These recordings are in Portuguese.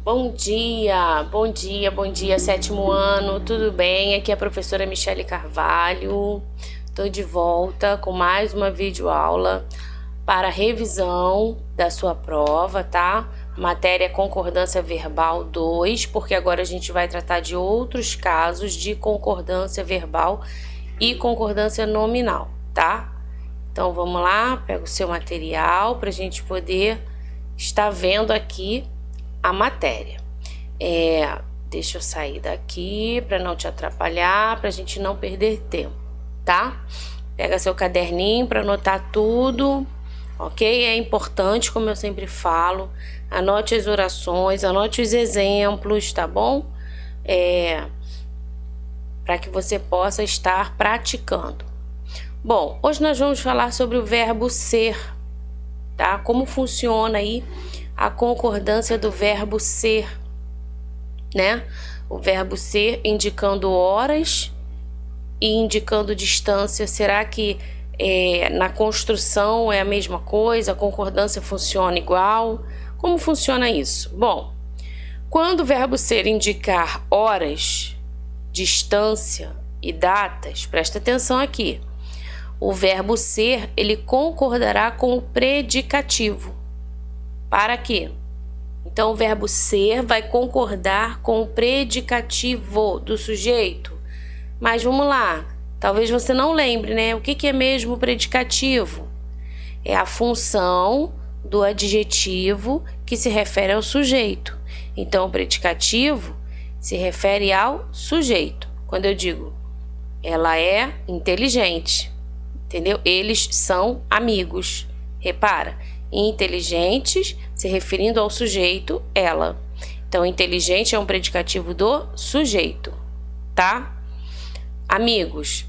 Bom dia, bom dia, sétimo ano, tudo bem? Aqui é a professora Michele Carvalho. Estou de volta com mais uma videoaula para revisão da sua prova, tá? Matéria Concordância Verbal 2, porque agora a gente vai tratar de outros casos de concordância verbal e concordância nominal, tá? Então vamos lá, pega o seu material para a gente poder estar vendo aqui a matéria. Deixa eu sair daqui para não te atrapalhar, para a gente não perder tempo, tá? Pega seu caderninho para anotar tudo, ok? É importante, como eu sempre falo, anote as orações, anote os exemplos, tá bom? Para que você possa estar praticando. Bom, hoje nós vamos falar sobre o verbo ser, tá? Como funciona aí a concordância do verbo ser, né? O verbo ser indicando horas e indicando distância. Será que na construção é a mesma coisa? A concordância funciona igual? Como funciona isso? Bom, quando o verbo ser indicar horas, distância e datas, presta atenção aqui. O verbo ser, ele concordará com o predicativo. Para quê? Então, o verbo ser vai concordar com o predicativo do sujeito. Mas vamos lá, talvez você não lembre, né? O que é mesmo o predicativo? É a função do adjetivo que se refere ao sujeito. Então, o predicativo se refere ao sujeito. Quando eu digo, ela é inteligente, entendeu? Eles são amigos. Repara, inteligentes se referindo ao sujeito, ela. Então, inteligente é um predicativo do sujeito, tá? Amigos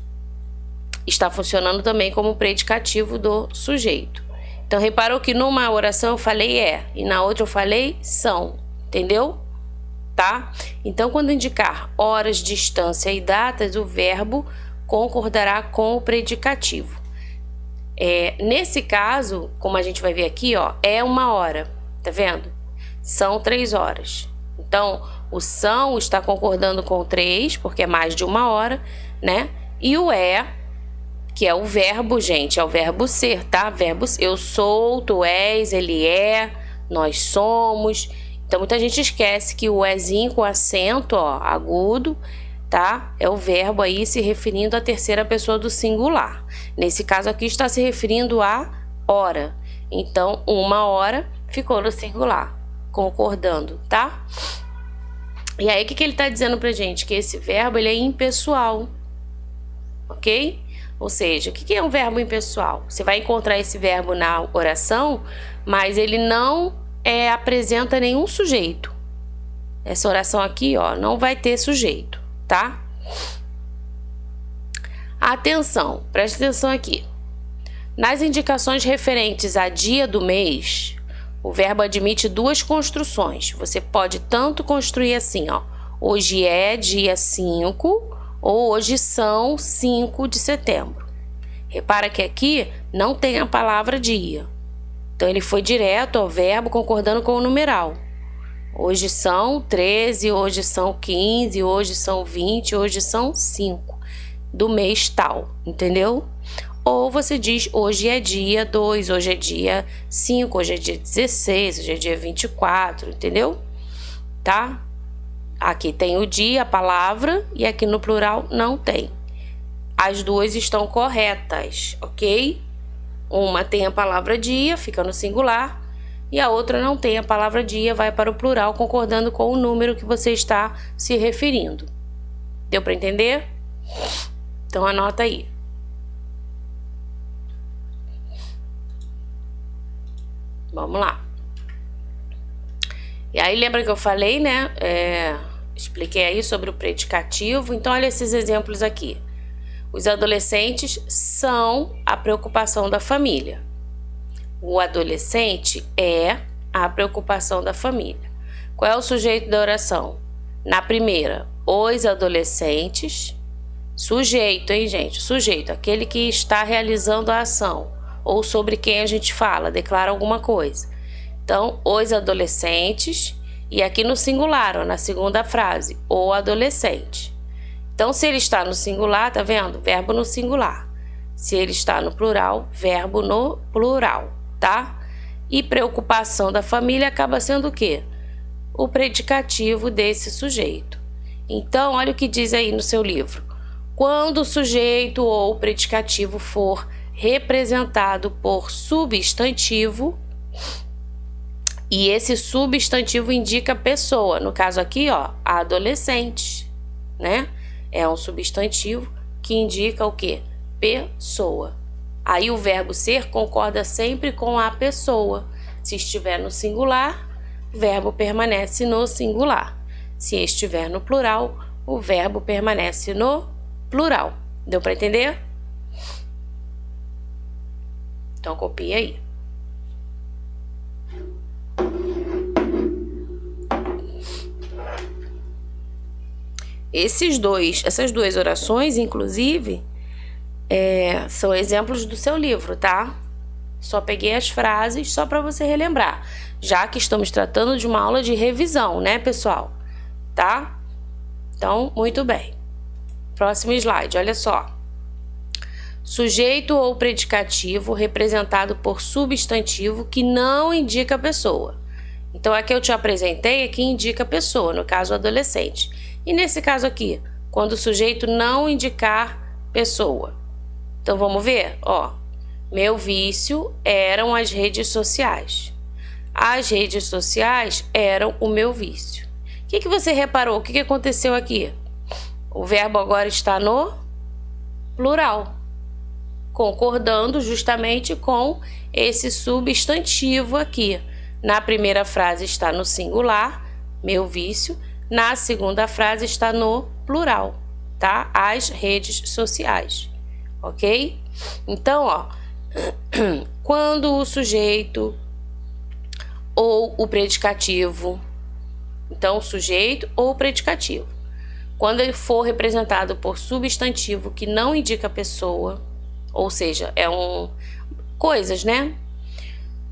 está funcionando também como predicativo do sujeito. Então, reparou que numa oração eu falei e na outra eu falei são, entendeu? Tá? Então, quando indicar horas, distância e datas, o verbo concordará com o predicativo. Nesse caso, como a gente vai ver aqui, ó, é 1 hora, tá vendo? São 3 horas. Então, o são está concordando com o 3, porque é mais de 1 hora, né? E o que é o verbo, gente, é o verbo ser, tá? Verbo eu sou, tu és, ele é, nós somos. Então, muita gente esquece que o ezinho com acento, ó, agudo, tá? É o verbo aí se referindo à terceira pessoa do singular. Nesse caso aqui está se referindo à hora. Então, 1 hora ficou no singular, concordando, tá? E aí, o que ele está dizendo pra gente? Que esse verbo, ele é impessoal, ok? Ou seja, o que é um verbo impessoal? Você vai encontrar esse verbo na oração, mas ele não apresenta nenhum sujeito. Essa oração aqui, ó, não vai ter sujeito, tá? Atenção, preste atenção aqui. Nas indicações referentes a dia do mês, o verbo admite 2 construções. Você pode tanto construir assim, ó. Hoje é dia 5 ou hoje são 5 de setembro. Repara que aqui não tem a palavra dia. Então, ele foi direto ao verbo concordando com o numeral. Hoje são 13, hoje são 15, hoje são 20, hoje são 5 do mês tal, entendeu? Ou você diz hoje é dia 2, hoje é dia 5, hoje é dia 16, hoje é dia 24, entendeu? Tá? Aqui tem o dia, a palavra, e aqui no plural não tem. As duas estão corretas, ok? Uma tem a palavra dia, fica no singular, e a outra não tem a palavra dia, vai para o plural, concordando com o número que você está se referindo. Deu para entender? Então, anota aí. Vamos lá. E aí, lembra que eu falei, né? Expliquei aí sobre o predicativo. Então, olha esses exemplos aqui. Os adolescentes são a preocupação da família. O adolescente é a preocupação da família. Qual é o sujeito da oração? Na primeira, os adolescentes. Sujeito, hein, gente? Sujeito, aquele que está realizando a ação ou sobre quem a gente fala, declara alguma coisa. Então, os adolescentes E aqui no singular, ó, na segunda frase, o adolescente. Então, se ele está no singular, tá vendo? Verbo no singular. Se ele está no plural, verbo no plural, tá? E preocupação da família acaba sendo o quê? O predicativo desse sujeito. Então, olha o que diz aí no seu livro. Quando o sujeito ou o predicativo for representado por substantivo, e esse substantivo indica pessoa, no caso aqui, ó, adolescente, né? É um substantivo que indica o quê? Pessoa. Aí o verbo ser concorda sempre com a pessoa. Se estiver no singular, o verbo permanece no singular. Se estiver no plural, o verbo permanece no plural. Deu para entender? Então copia aí. Essas duas orações, inclusive, são exemplos do seu livro, tá? Só peguei as frases só para você relembrar, já que estamos tratando de uma aula de revisão, né, pessoal? Tá? Então, muito bem. Próximo slide, olha só. Sujeito ou predicativo representado por substantivo que não indica a pessoa. Então, aqui eu te apresentei, aqui indica a pessoa, no caso, adolescente. E nesse caso aqui, quando o sujeito não indicar pessoa. Então, vamos ver? Ó, meu vício eram as redes sociais. As redes sociais eram o meu vício. O que você reparou? O que aconteceu aqui? O verbo agora está no plural, concordando justamente com esse substantivo aqui. Na primeira frase está no singular, meu vício. Na segunda frase está no plural, tá? As redes sociais, ok? Então, ó, quando o sujeito ou o predicativo, então o sujeito ou o predicativo, quando ele for representado por substantivo que não indica pessoa, ou seja, coisas, né?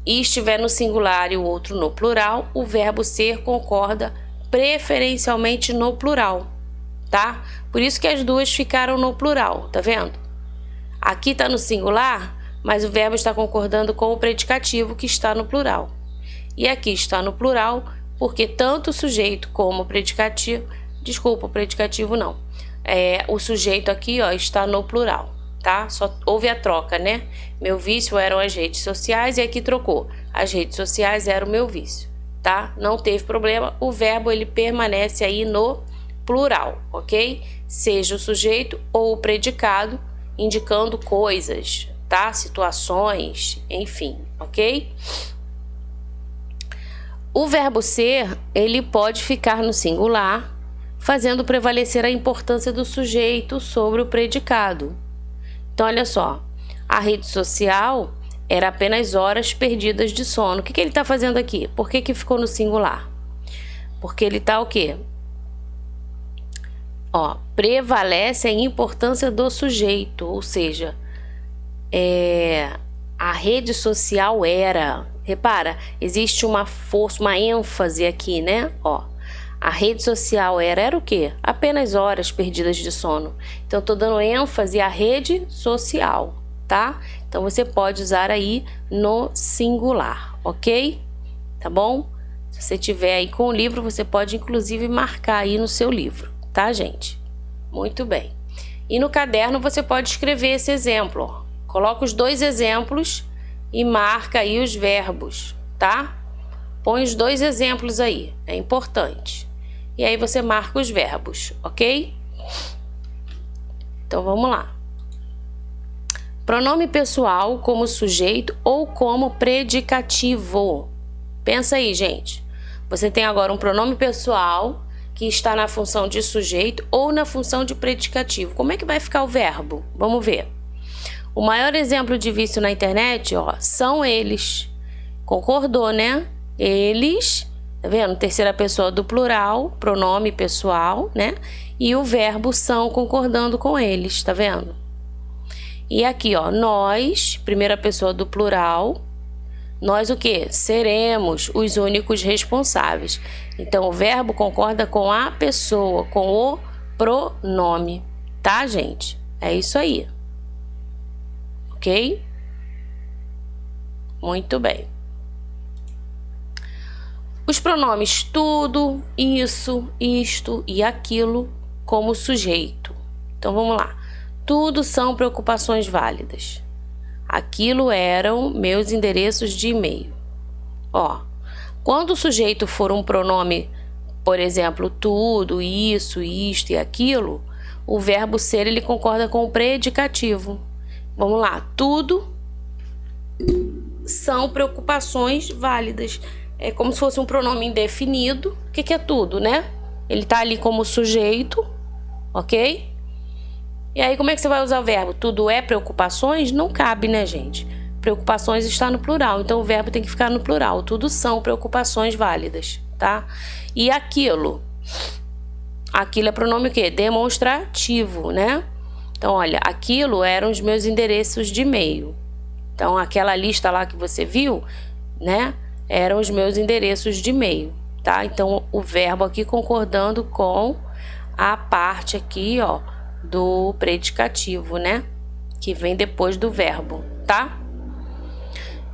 E estiver no singular e o outro no plural, o verbo ser concorda preferencialmente no plural, tá? Por isso que as duas ficaram no plural, tá vendo? Aqui tá no singular, mas o verbo está concordando com o predicativo que está no plural. E aqui está no plural, porque tanto o sujeito como o predicativo, desculpa, o predicativo não, o sujeito aqui, ó, está no plural, tá? Só houve a troca, né? Meu vício eram as redes sociais e aqui trocou. As redes sociais eram o meu vício, tá? Não teve problema, o verbo ele permanece aí no plural, ok? Seja o sujeito ou o predicado, indicando coisas, tá? Situações, enfim, ok? O verbo ser, ele pode ficar no singular, fazendo prevalecer a importância do sujeito sobre o predicado. Então, olha só, a rede social era apenas horas perdidas de sono. O que ele está fazendo aqui? Por que ficou no singular? Porque ele está o quê? Ó, prevalece a importância do sujeito, ou seja, a rede social era... Repara, existe uma força, uma ênfase aqui, né? Ó, a rede social era o quê? Apenas horas perdidas de sono. Então, tô dando ênfase à rede social, tá? Então, você pode usar aí no singular, ok? Tá bom? Se você tiver aí com o livro, você pode inclusive marcar aí no seu livro, tá, gente? Muito bem. E no caderno você pode escrever esse exemplo, ó. Coloca os dois exemplos e marca aí os verbos, tá? Põe os dois exemplos aí, é importante. E aí você marca os verbos, ok? Então vamos lá. Pronome pessoal como sujeito ou como predicativo. Pensa aí, gente. Você tem agora um pronome pessoal que está na função de sujeito ou na função de predicativo. Como é que vai ficar o verbo? Vamos ver. O maior exemplo de vício na internet, ó, são eles. Concordou, né? Eles, tá vendo? Terceira pessoa do plural, pronome pessoal, né? E o verbo são concordando com eles, tá vendo? E aqui, ó, nós, primeira pessoa do plural, nós o quê? Seremos os únicos responsáveis. Então, o verbo concorda com a pessoa, com o pronome, tá, gente? É isso aí. Ok? Muito bem. Os pronomes tudo, isso, isto e aquilo como sujeito. Então, vamos lá. Tudo são preocupações válidas. Aquilo eram meus endereços de e-mail. Ó, quando o sujeito for um pronome, por exemplo, tudo, isso, isto e aquilo, o verbo ser ele concorda com o predicativo. Vamos lá, tudo são preocupações válidas. É como se fosse um pronome indefinido. O que é tudo, né? Ele tá ali como sujeito, ok? E aí, como é que você vai usar o verbo? Tudo é preocupações? Não cabe, né, gente? Preocupações está no plural, então o verbo tem que ficar no plural. Tudo são preocupações válidas, tá? E aquilo? Aquilo é pronome o quê? Demonstrativo, né? Então, olha, aquilo eram os meus endereços de e-mail. Então, aquela lista lá que você viu, né? Eram os meus endereços de e-mail, tá? Então, o verbo aqui concordando com a parte aqui, ó, do predicativo, né? Que vem depois do verbo, tá?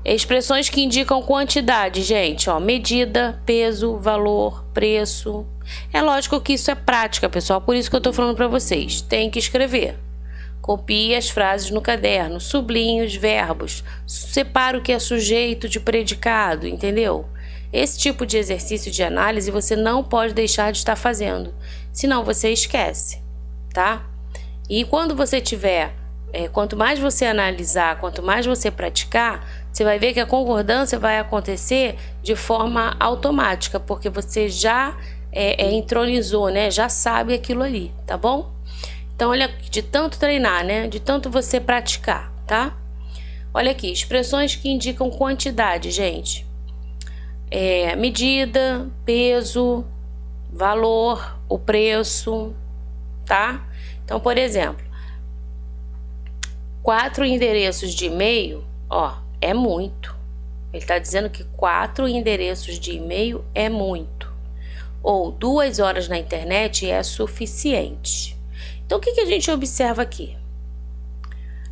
Expressões que indicam quantidade, gente, ó, medida, peso, valor, preço. É lógico que isso é prática, pessoal, por isso que eu tô falando para vocês. Tem que escrever. Copie as frases no caderno, sublinhe os verbos, separa o que é sujeito de predicado, entendeu? Esse tipo de exercício de análise você não pode deixar de estar fazendo, senão você esquece, tá? E quando você tiver, quanto mais você analisar, quanto mais você praticar, você vai ver que a concordância vai acontecer de forma automática, porque você já entronizou, né? Já sabe aquilo ali, tá bom? Então, olha, de tanto treinar, né? De tanto você praticar, tá? Olha aqui, expressões que indicam quantidade, gente. Medida, peso, valor, o preço, tá? Então, por exemplo, 4 endereços de e-mail, ó, é muito. Ele está dizendo que 4 endereços de e-mail é muito. Ou 2 horas na internet é suficiente. Então, o que a gente observa aqui?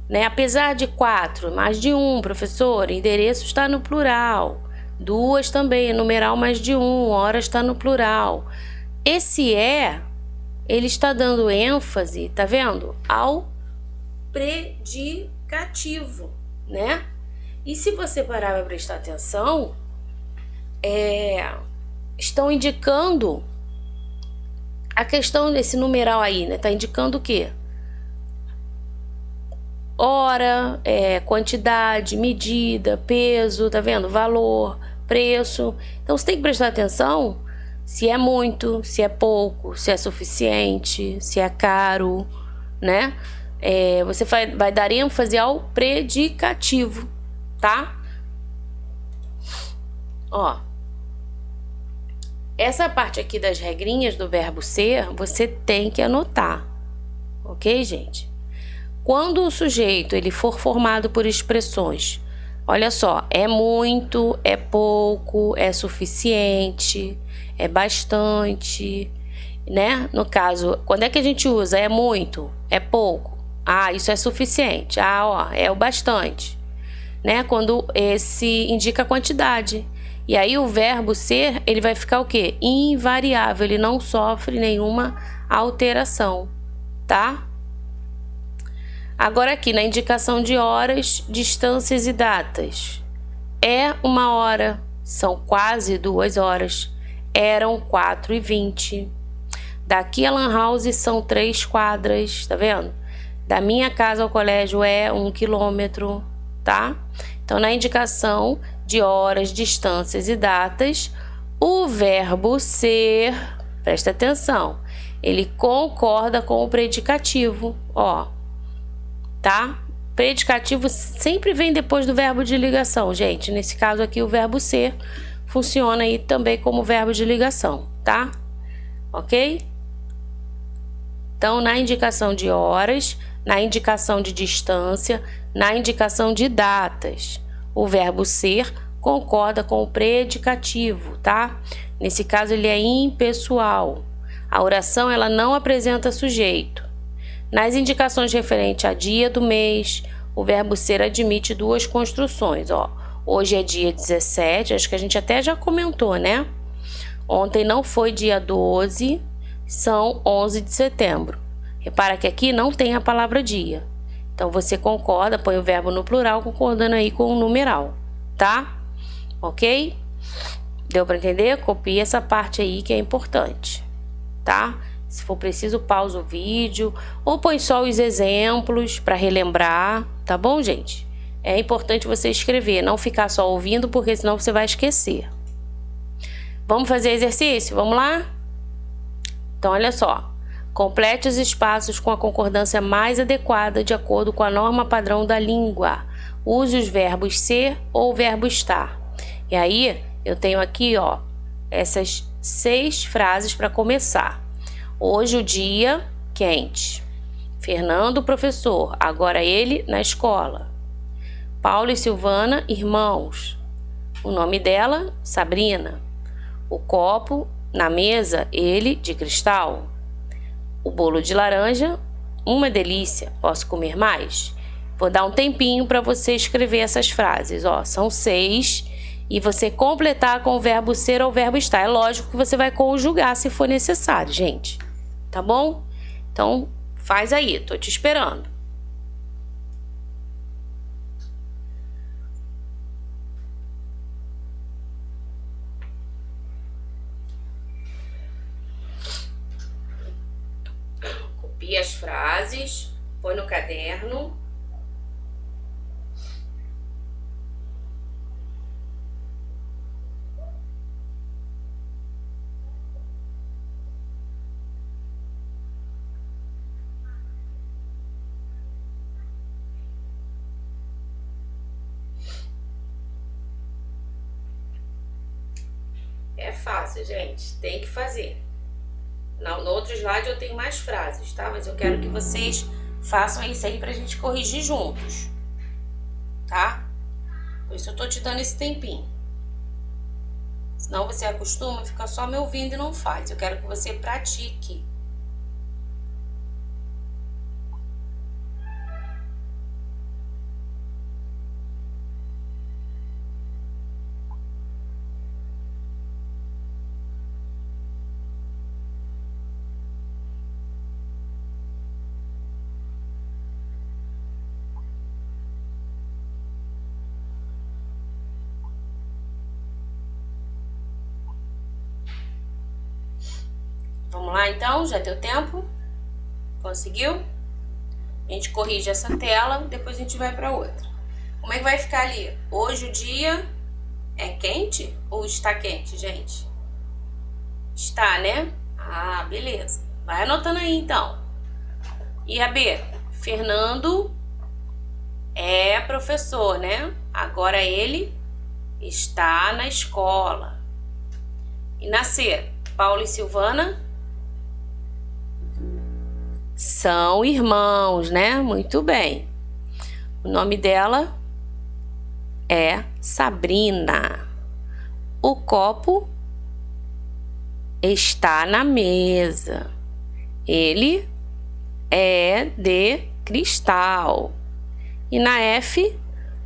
Né? Apesar de 4, mais de 1, professor, endereço está no plural. 2 também, numeral mais de 1, horas está no plural. Esse ele está dando ênfase, tá vendo? Ao predicativo, né? E se você parar para prestar atenção, estão indicando a questão desse numeral aí, né? Tá indicando o quê? Hora, quantidade, medida, peso, tá vendo? Valor, preço. Então você tem que prestar atenção se é muito, se é pouco, se é suficiente, se é caro, né? Você vai dar ênfase ao predicativo, tá? Ó, essa parte aqui das regrinhas do verbo ser, você tem que anotar, ok, gente? Quando o sujeito ele for formado por expressões, olha só, é muito, é pouco, é suficiente, é bastante, né? No caso, quando é que a gente usa é muito, é pouco? Ah, isso é suficiente. Ah, ó, é o bastante, né? Quando esse indica a quantidade. E aí o verbo ser, ele vai ficar o quê? Invariável, ele não sofre nenhuma alteração, tá? Agora aqui na indicação de horas, distâncias e datas. É 1 hora, são quase 2 horas, eram 4h20. Daqui a Lan House são 3 quadras, tá vendo? Da minha casa ao colégio é 1 quilômetro, tá? Então na indicação de horas, distâncias e datas, o verbo ser, presta atenção, ele concorda com o predicativo, ó, tá? Predicativo sempre vem depois do verbo de ligação, gente. Nesse caso aqui, o verbo ser funciona aí também como verbo de ligação, tá? Ok? Então, na indicação de horas, na indicação de distância, na indicação de datas, o verbo ser concorda com o predicativo, tá? Nesse caso, ele é impessoal. A oração, ela não apresenta sujeito. Nas indicações referentes a dia do mês, o verbo ser admite duas construções, ó. Hoje é dia 17, acho que a gente até já comentou, né? Ontem não foi dia 12, são 11 de setembro. Repara que aqui não tem a palavra dia. Então, você concorda, põe o verbo no plural, concordando aí com o numeral, tá? Ok? Deu para entender? Copie essa parte aí que é importante, tá? Se for preciso, pausa o vídeo ou põe só os exemplos para relembrar, tá bom, gente? É importante você escrever, não ficar só ouvindo, porque senão você vai esquecer. Vamos fazer exercício? Vamos lá? Então, olha só. Complete os espaços com a concordância mais adequada de acordo com a norma padrão da língua. Use os verbos ser ou verbo estar. E aí, eu tenho aqui, ó, essas 6 frases para começar. Hoje o dia quente. Fernando, professor, agora ele na escola. Paulo e Silvana, irmãos. O nome dela, Sabrina. O copo na mesa, ele de cristal. O bolo de laranja, uma delícia. Posso comer mais? Vou dar um tempinho para você escrever essas frases, ó. São 6 e você completar com o verbo ser ou verbo estar. É lógico que você vai conjugar se for necessário, gente. Tá bom? Então, faz aí, tô te esperando. Copia as frases, põe no caderno. É fácil, gente. Tem que fazer. No outro slide eu tenho mais frases, tá? Mas eu quero que vocês façam isso aí pra gente corrigir juntos. Tá? Por isso eu tô te dando esse tempinho. Senão você acostuma, fica só me ouvindo e não faz. Eu quero que você pratique. Vamos lá então? Já deu tempo? Conseguiu? A gente corrige essa tela, depois a gente vai para outra. Como é que vai ficar ali? Hoje o dia é quente ou está quente, gente? Está, né? Ah, beleza. Vai anotando aí então. E a B? Fernando é professor, né? Agora ele está na escola. E na C? Paulo e Silvana são irmãos, né? Muito bem. O nome dela é Sabrina. O copo está na mesa. Ele é de cristal. E na F,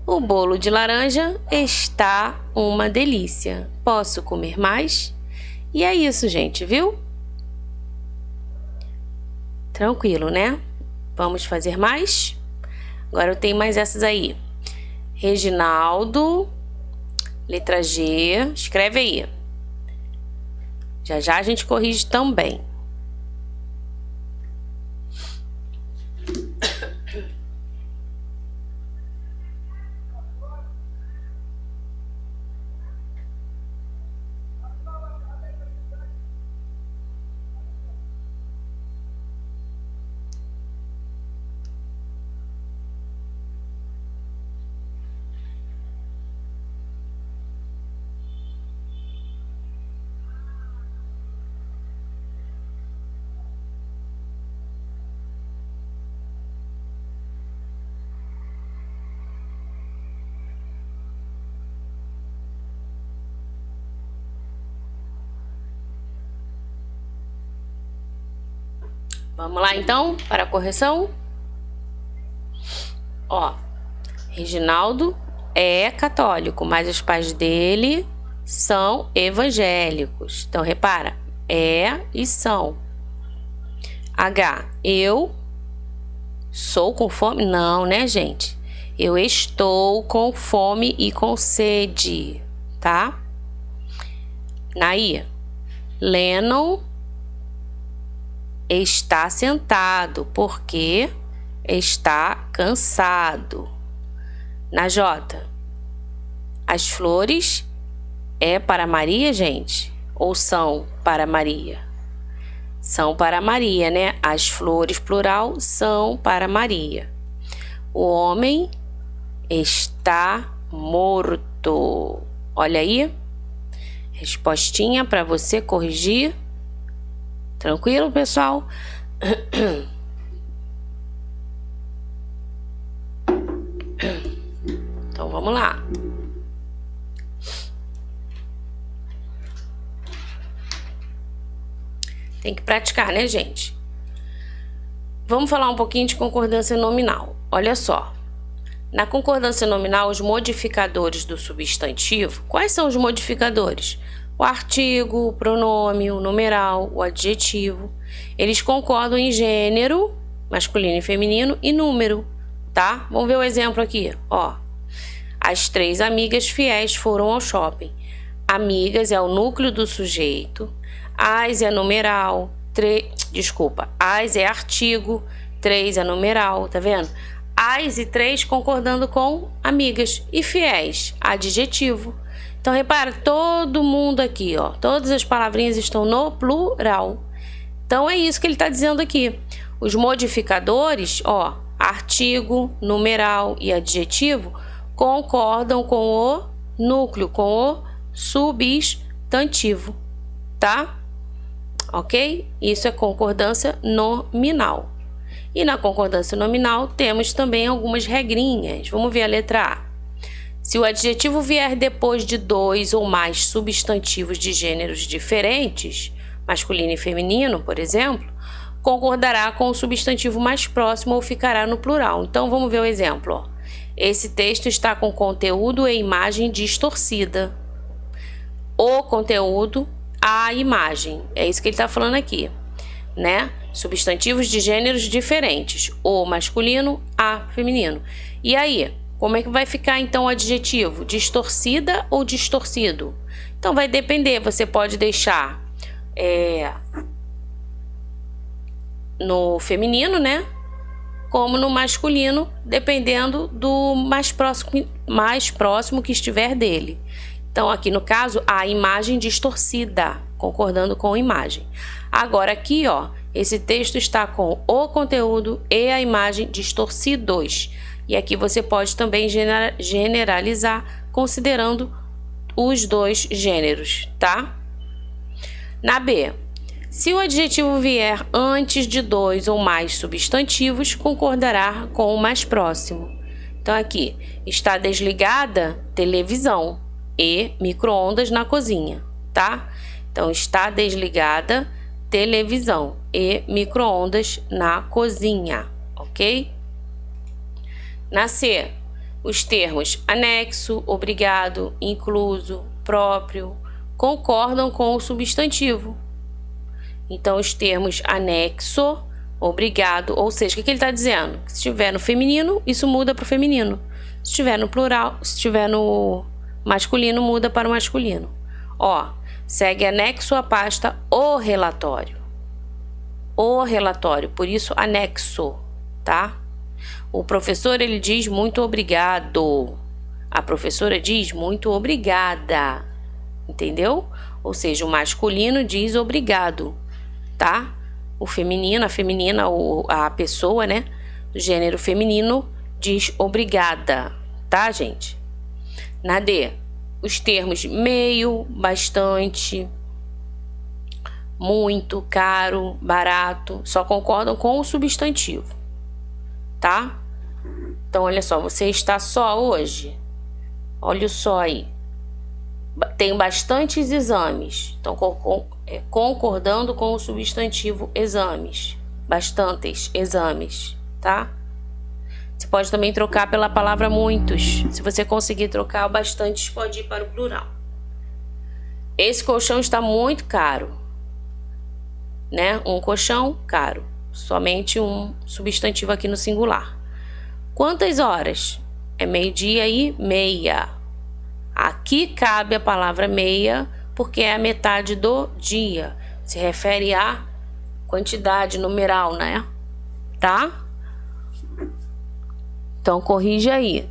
o bolo de laranja está uma delícia. Posso comer mais? E é isso, gente, viu? Tranquilo, né? Vamos fazer mais? Agora eu tenho mais essas aí. Reginaldo, letra G, escreve aí. Já já a gente corrige também. Vamos lá então para a correção? Ó, Reginaldo é católico, mas os pais dele são evangélicos. Então repara, é e são. H, eu sou com fome? Não, né, gente? Eu estou com fome e com sede, tá? Naí, Lennon está sentado porque está cansado. Na J, as flores é para Maria, gente? Ou são para Maria? São para Maria, né? As flores, plural, são para Maria. O homem está morto. Olha aí. Respostinha para você corrigir. Tranquilo, pessoal? Então, vamos lá. Tem que praticar, né, gente? Vamos falar um pouquinho de concordância nominal. Olha só. Na concordância nominal, os modificadores do substantivo, quais são os modificadores? O artigo, o pronome, o numeral, o adjetivo. Eles concordam em gênero, masculino e feminino, e número, tá? Vamos ver o exemplo aqui, ó. As 3 amigas fiéis foram ao shopping. Amigas é o núcleo do sujeito. As é numeral. As é artigo. 3 é numeral, tá vendo? As e 3 concordando com amigas. E fiéis, adjetivo. Então, repara, todo mundo aqui, ó. Todas as palavrinhas estão no plural. Então, é isso que ele está dizendo aqui. Os modificadores, ó, artigo, numeral e adjetivo, concordam com o núcleo, com o substantivo, tá? Ok? Isso é concordância nominal. E na concordância nominal temos também algumas regrinhas. Vamos ver a letra A. Se o adjetivo vier depois de 2 ou mais substantivos de gêneros diferentes, masculino e feminino, por exemplo, concordará com o substantivo mais próximo ou ficará no plural. Então vamos ver o exemplo, ó. Esse texto está com conteúdo e imagem distorcida. O conteúdo, a imagem. É isso que ele está falando aqui, né? Substantivos de gêneros diferentes. O masculino, a feminino. E aí, como é que vai ficar então o adjetivo? Distorcida ou distorcido? Então vai depender. Você pode deixar no feminino, né? Como no masculino, dependendo do mais próximo que estiver dele. Então, aqui no caso, a imagem distorcida, concordando com a imagem. Agora aqui, ó, esse texto está com o conteúdo e a imagem distorcidos. E aqui você pode também generalizar, considerando os 2 gêneros, tá? Na B, se o adjetivo vier antes de 2 ou mais substantivos, concordará com o mais próximo. Então, aqui, está desligada televisão e micro-ondas na cozinha, tá? Então, está desligada televisão e micro-ondas na cozinha, ok? Na C, os termos anexo, obrigado, incluso, próprio, concordam com o substantivo. Então, os termos anexo, obrigado, ou seja, o que ele está dizendo? Se estiver no feminino, isso muda para o feminino. Se estiver no plural, se estiver no masculino, muda para o masculino. Ó, segue anexo à pasta o relatório. O relatório, por isso anexo, tá? O professor, ele diz muito obrigado. A professora diz muito obrigada. Entendeu? Ou seja, o masculino diz obrigado, tá? O feminino, a feminina, a pessoa, né? Do gênero feminino diz obrigada, tá, gente? Na D, os termos meio, bastante, muito, caro, barato, só concordam com o substantivo, tá? Então, olha só, você está só hoje? Olha o só aí. Tem bastantes exames. Então, concordando com o substantivo exames, bastantes exames, tá? Você pode também trocar pela palavra muitos. Se você conseguir trocar o bastantes, pode ir para o plural. Esse colchão está muito caro, né? Um colchão, caro. Somente um substantivo aqui no singular. Quantas horas? É meio-dia e meia. Aqui cabe a palavra meia, porque é a metade do dia. Se refere à quantidade numeral, né? Tá? Então, corrige aí.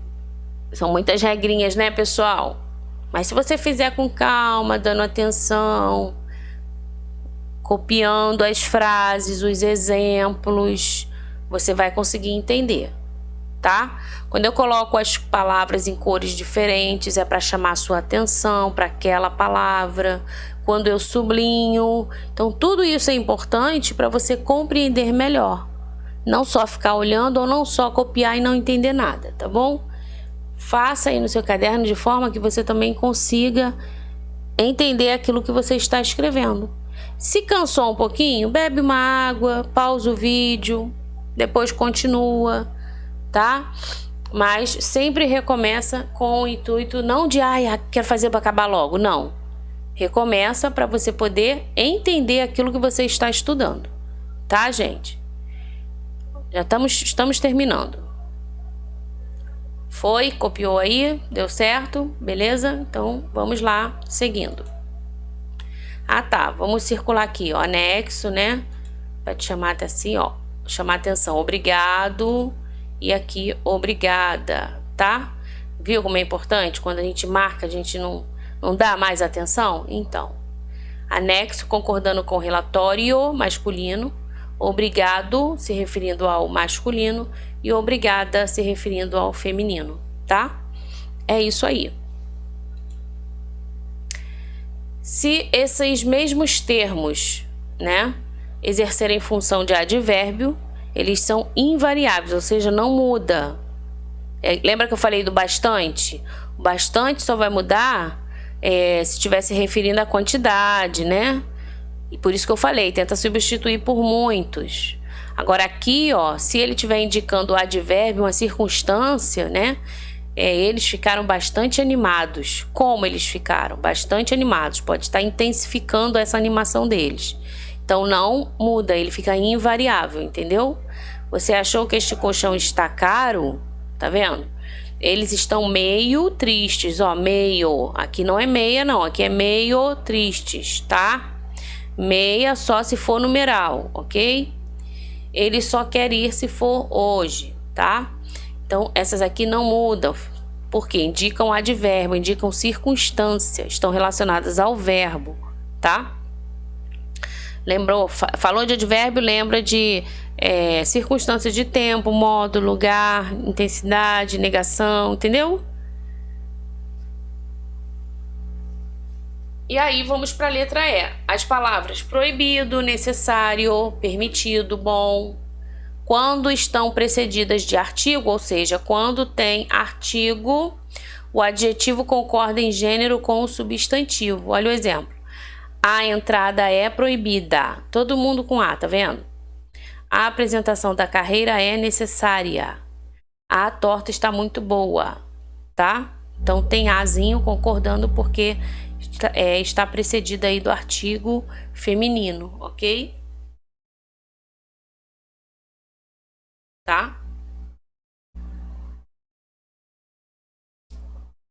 São muitas regrinhas, né, pessoal? Mas se você fizer com calma, dando atenção, copiando as frases, os exemplos, você vai conseguir entender, tá? Quando eu coloco as palavras em cores diferentes, é para chamar a sua atenção para aquela palavra. Quando eu sublinho, então tudo isso é importante para você compreender melhor. Não só ficar olhando ou não só copiar e não entender nada, tá bom? Faça aí no seu caderno de forma que você também consiga entender aquilo que você está escrevendo. Se cansou um pouquinho, bebe uma água, pausa o vídeo, depois continua, tá? Mas sempre recomeça com o intuito não de, quero fazer para acabar logo, não. Recomeça para você poder entender aquilo que você está estudando, tá, gente? Já estamos terminando. Foi, copiou aí, deu certo, beleza? Então, vamos lá, seguindo. Tá, vamos circular aqui, ó, anexo, né? Vai te chamar até assim, ó, chamar atenção, obrigado, e aqui, obrigada, tá? Viu como é importante? Quando a gente marca, a gente não dá mais atenção? Então, anexo concordando com o relatório masculino, obrigado se referindo ao masculino e obrigada se referindo ao feminino, tá? É isso aí. Se esses mesmos termos, né, exercerem função de advérbio, eles são invariáveis, ou seja, não muda. Lembra que eu falei do bastante? O bastante só vai mudar se estiver se referindo à quantidade, né? E por isso que eu falei, tenta substituir por muitos. Agora aqui, ó, se ele estiver indicando o advérbio, uma circunstância, né? Eles ficaram bastante animados. Como eles ficaram? Bastante animados. Pode estar intensificando essa animação deles. Então não muda, ele fica invariável, entendeu? Você achou que este colchão está caro? Tá vendo? Eles estão meio tristes, ó, meio. Aqui não é meia, não. Aqui é meio tristes, tá? Meia só se for numeral, ok? Ele só quer ir se for hoje, tá? Então, essas aqui não mudam, porque indicam advérbio, indicam circunstância, estão relacionadas ao verbo, tá? Lembrou? Falou de advérbio, lembra de circunstância de tempo, modo, lugar, intensidade, negação, entendeu? E aí vamos para a letra E. As palavras proibido, necessário, permitido, bom, quando estão precedidas de artigo, ou seja, quando tem artigo, o adjetivo concorda em gênero com o substantivo. Olha o exemplo. A entrada é proibida. Todo mundo com A, tá vendo? A apresentação da carreira é necessária. A torta está muito boa, tá? Então tem Azinho concordando porque está precedida aí do artigo feminino, ok? Tá?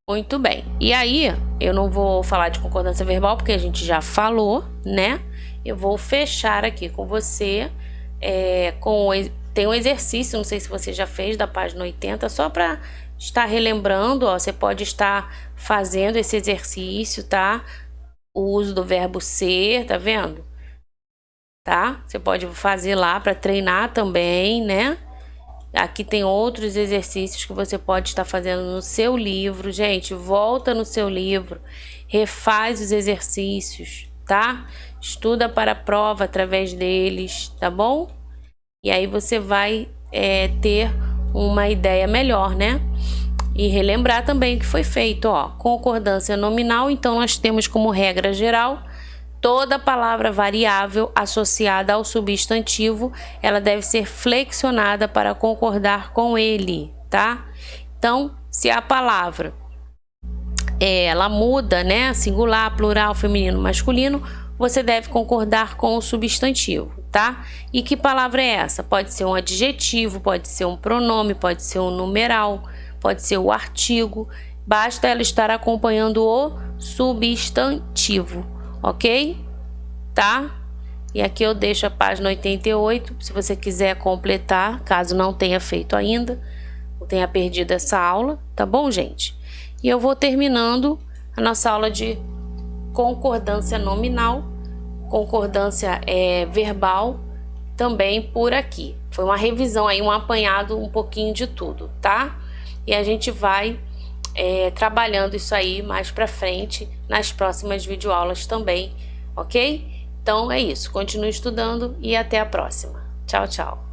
Muito bem. E aí, eu não vou falar de concordância verbal porque a gente já falou, né? Eu vou fechar aqui com você tem um exercício, não sei se você já fez, da página 80, só para estar relembrando, ó, você pode estar fazendo esse exercício, tá? O uso do verbo ser, tá vendo? Tá? Você pode fazer lá para treinar também, né? Aqui tem outros exercícios que você pode estar fazendo no seu livro. Gente, volta no seu livro, refaz os exercícios, tá? Estuda para a prova através deles, tá bom? E aí você vai ter uma ideia melhor, né? E relembrar também o que foi feito, ó. Concordância nominal, então nós temos como regra geral Toda palavra variável associada ao substantivo, ela deve ser flexionada para concordar com ele, tá? Então, se a palavra ela muda, né? Singular, plural, feminino, masculino, você deve concordar com o substantivo, tá? E que palavra é essa? Pode ser um adjetivo, pode ser um pronome, pode ser um numeral, pode ser o artigo. Basta ela estar acompanhando o substantivo, ok? Tá? E aqui eu deixo a página 88, se você quiser completar, caso não tenha feito ainda, ou tenha perdido essa aula, tá bom, gente? E eu vou terminando a nossa aula de concordância nominal, concordância verbal, também por aqui. Foi uma revisão aí, um apanhado um pouquinho de tudo, tá? E a gente vai trabalhando isso aí mais pra frente nas próximas videoaulas também, ok? Então é isso, continue estudando e até a próxima. Tchau, tchau.